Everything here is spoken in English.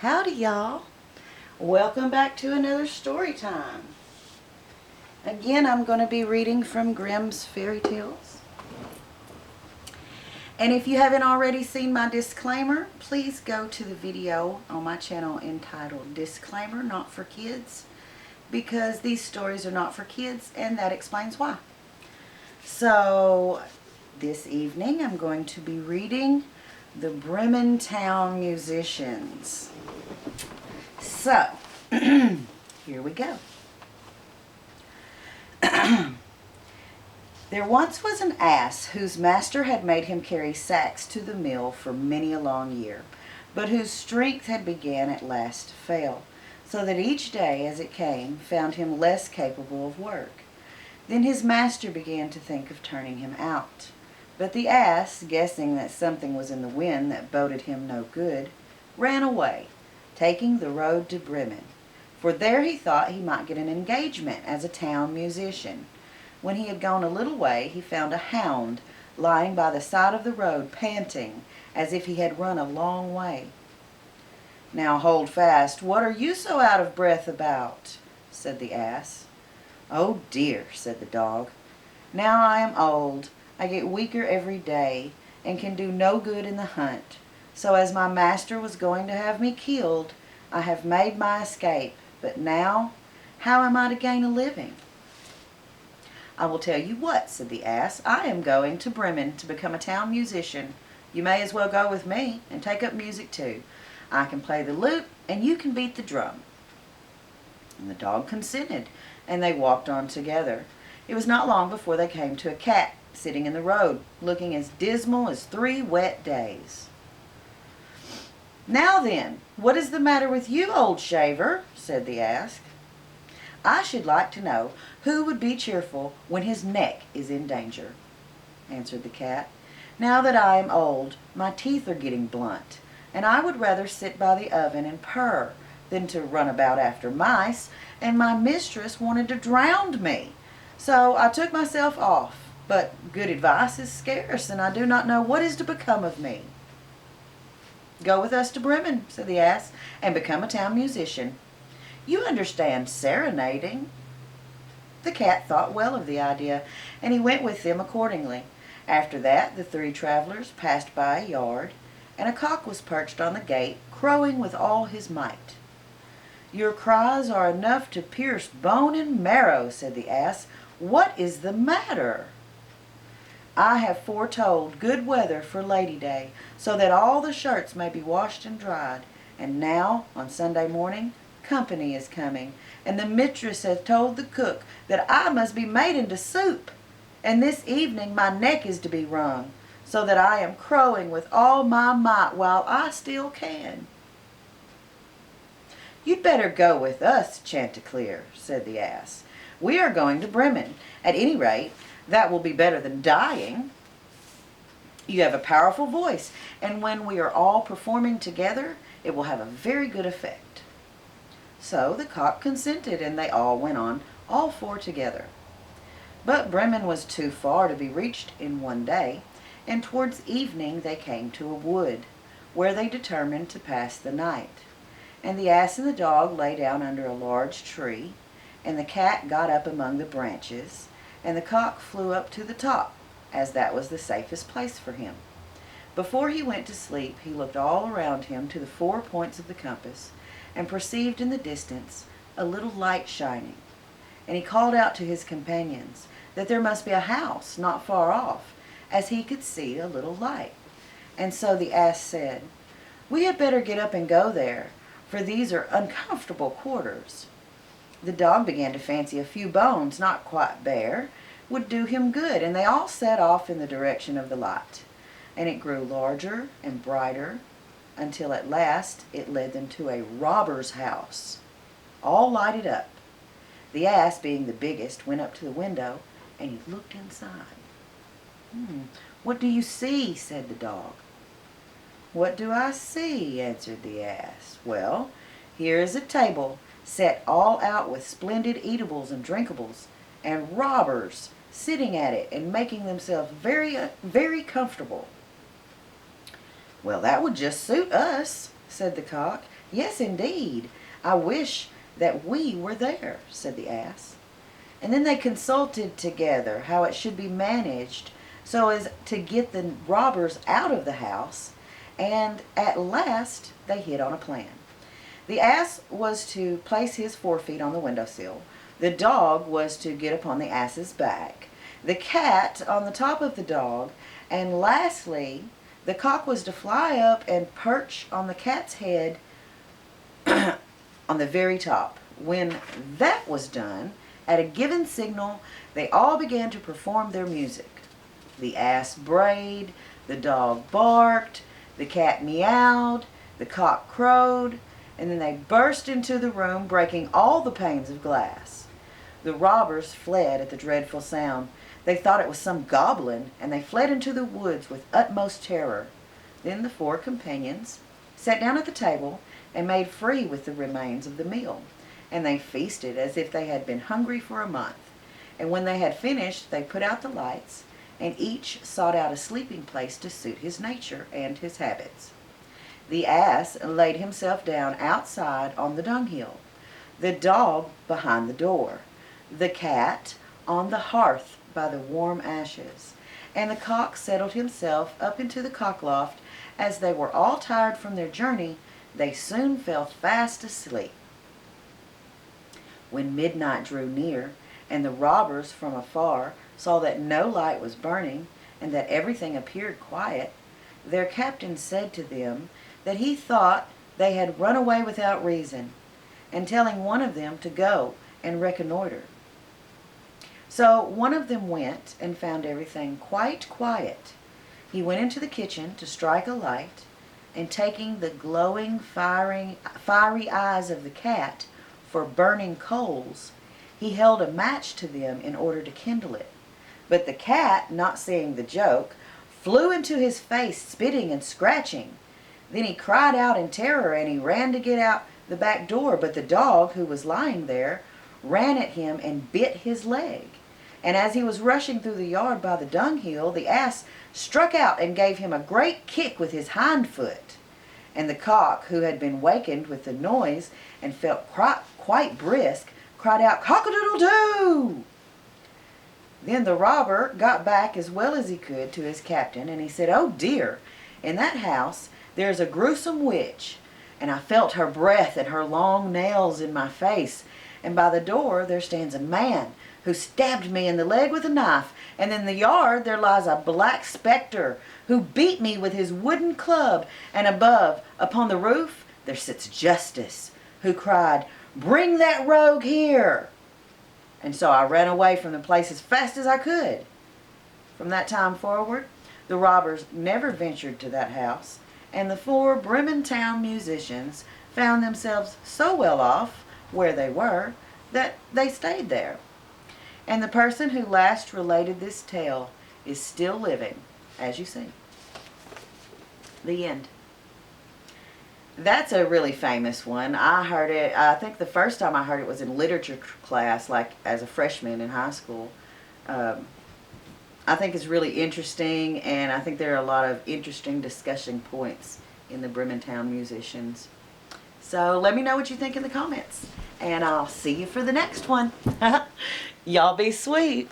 Howdy, y'all. Welcome back to another story time. Again, I'm going to be reading from Grimm's Fairy Tales. And if you haven't already seen my disclaimer, please go to the video on my channel entitled Disclaimer Not for Kids, because these stories are not for kids, and that explains why. So, this evening I'm going to be reading The Bremen Town Musicians. So, here we go. There once was an ass whose master had made him carry sacks to the mill for many a long year, but whose strength had began at last to fail, so that each day as it came found him less capable of work. Then his master began to think of turning him out. But the ass, guessing that something was in the wind that boded him no good, ran away, taking the road to Bremen, for there he thought he might get an engagement as a town musician. When he had gone a little way, he found a hound lying by the side of the road, panting, as if he had run a long way. "Now hold fast, what are you so out of breath about?" said the ass. "Oh dear," said the dog, "now I am old. I get weaker every day, and can do no good in the hunt. So as my master was going to have me killed, I have made my escape. But now, how am I to gain a living?" "I will tell you what," said the ass, "I am going to Bremen to become a town musician. You may as well go with me, and take up music too. I can play the lute, and you can beat the drum." And the dog consented, and they walked on together. It was not long before they came to a cat sitting in the road, looking as dismal as 3 wet days. "Now then, what is the matter with you, old shaver?" said the ass. "I should like to know who would be cheerful when his neck is in danger," answered the cat. "Now that I am old, my teeth are getting blunt, and I would rather sit by the oven and purr than to run about after mice, and my mistress wanted to drown me. So I took myself off, but good advice is scarce, and I do not know what is to become of me." "Go with us to Bremen," said the ass, "and become a town musician. You understand serenading." The cat thought well of the idea, and he went with them accordingly. After that, the 3 travelers passed by a yard, and a cock was perched on the gate, crowing with all his might. "Your cries are enough to pierce bone and marrow," said the ass. "What is the matter?" "I have foretold good weather for Lady Day, so that all the shirts may be washed and dried. And now, on Sunday morning, company is coming, and the mistress has told the cook that I must be made into soup. And this evening my neck is to be wrung, so that I am crowing with all my might while I still can." "You'd better go with us, Chanticleer," said the ass. "We are going to Bremen. At any rate, that will be better than dying. You have a powerful voice, and when we are all performing together, it will have a very good effect." So the cock consented, and they all went on, all 4 together. But Bremen was too far to be reached in one day, and towards evening they came to a wood, where they determined to pass the night. And the ass and the dog lay down under a large tree, and the cat got up among the branches, and the cock flew up to the top, as that was the safest place for him. Before he went to sleep, he looked all around him to the 4 points of the compass, and perceived in the distance a little light shining. And he called out to his companions that there must be a house not far off, as he could see a little light. And so the ass said, "We had better get up and go there, for these are uncomfortable quarters." The dog began to fancy a few bones, not quite bare, would do him good, and they all set off in the direction of the light. And it grew larger and brighter, until at last it led them to a robber's house, all lighted up. The ass, being the biggest, went up to the window, and he looked inside. "What do you see?" said the dog. "What do I see?" answered the ass. "Well, here is a table, set all out with splendid eatables and drinkables, and robbers sitting at it and making themselves very, very comfortable." "Well, that would just suit us," said the cock. "Yes, indeed. I wish that we were there," said the ass. And then they consulted together how it should be managed so as to get the robbers out of the house, and at last they hit on a plan. The ass was to place his forefeet on the windowsill. The dog was to get upon the ass's back. The cat on the top of the dog. And lastly, the cock was to fly up and perch on the cat's head on the very top. When that was done, at a given signal, they all began to perform their music. The ass brayed, the dog barked, the cat meowed, the cock crowed, and then they burst into the room, breaking all the panes of glass. The robbers fled at the dreadful sound. They thought it was some goblin, and they fled into the woods with utmost terror. Then the four companions sat down at the table and made free with the remains of the meal, and they feasted as if they had been hungry for a month. And when they had finished, they put out the lights, and each sought out a sleeping place to suit his nature and his habits. The ass laid himself down outside on the dunghill, the dog behind the door, the cat on the hearth by the warm ashes, and the cock settled himself up into the cockloft. As they were all tired from their journey, they soon fell fast asleep. When midnight drew near, and the robbers from afar saw that no light was burning, and that everything appeared quiet, their captain said to them that he thought they had run away without reason, and telling one of them to go and reconnoiter. So one of them went and found everything quite quiet. He went into the kitchen to strike a light, and taking the glowing, fiery eyes of the cat for burning coals, he held a match to them in order to kindle it. But the cat, not seeing the joke, flew into his face, spitting and scratching. Then he cried out in terror, and he ran to get out the back door, but the dog, who was lying there, ran at him and bit his leg. And as he was rushing through the yard by the dunghill, the ass struck out and gave him a great kick with his hind foot. And the cock, who had been wakened with the noise and felt quite brisk, cried out, "Cock-a-doodle-doo!" Then the robber got back as well as he could to his captain, and he said, "Oh dear, in that house there's a gruesome witch, and I felt her breath and her long nails in my face. And by the door there stands a man who stabbed me in the leg with a knife, and in the yard there lies a black specter who beat me with his wooden club, and above, upon the roof, there sits Justice, who cried, 'Bring that rogue here!' And so I ran away from the place as fast as I could." From that time forward, the robbers never ventured to that house, and the four Bremen town musicians found themselves so well off where they were that they stayed there. And the person who last related this tale is still living, as you see. The end. That's a really famous one. I heard it, I think the first time I heard it was in literature class, like as a freshman in high school. I think it's really interesting, and I think there are a lot of interesting discussion points in the Bremen Town musicians. So let me know what you think in the comments, and I'll see you for the next one. Y'all be sweet.